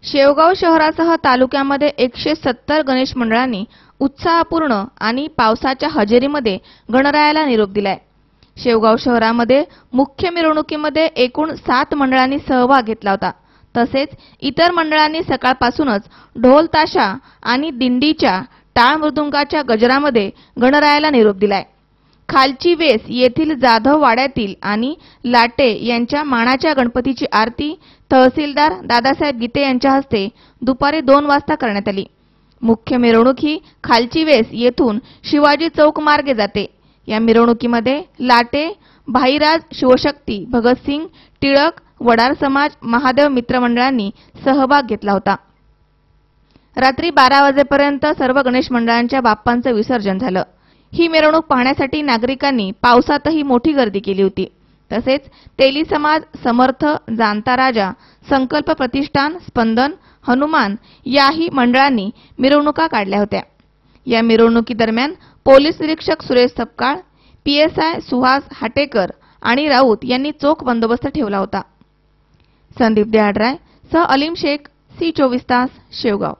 शेवगाव शहरासह तालुक्यामध्ये 170 गणेश मंडळांनी उत्साहपूर्ण आणि पावसाच्या हजेरीमध्ये गणरायाला निरोप दिलाय। शेवगाव शहरामध्ये मुख्य मिरवणुकीमध्ये एकूण 7 मंडळांनी सहभाग घेतला होता। तसेच इतर मंडळांनी सकाळपासूनच ढोल ताशा आणि दिंडीच्या टाळ मृदुंगाच्या गजरामध्ये गणरायाला निरोप दिलाय। खालची वेस येथील जाधव वाड्यातील आणि लाटे यांच्या मानाच्या गणपतीची आरती तहसीलदार दादासाहेब गीते यांच्या हस्ते दुपारी 2 वाजता करण्यात आली। मुख्य मिरवणूक ही खालची वेस येथून शिवाजी चौक मार्गे जाते। या मिरवणुकीमध्ये लाटे, भाईराज, शिवशक्ती, भगतसिंग, टिळक, वडार समाज, महादेव मित्र मंडळांनी सहभाग घेतला होता। रात्री 12 वाजेपर्यंत सर्व गणेश मंडळांच्या बाप्पांचं विसर्जन झालं। ही मिरवणूक पाहण्यासाठी नागरिकांनी पावसातही मोठी गर्दी केली होती। तसेच तेली समाज, समर्थ, जाणता राजा, संकल्प प्रतिष्ठान, स्पंदन, हनुमान याही मंडळांनी मिरवणुका काढल्या होत्या। या मिरवणुकीदरम्यान पोलीस निरीक्षक सुरेश सपकाळ, पीएसआय सुहास हाटेकर आणि राऊत यांनी चोख बंदोबस्त ठेवला होता। संदीप देहाडराय सह अलीम शेख, सी 24 तास, शेवगाव।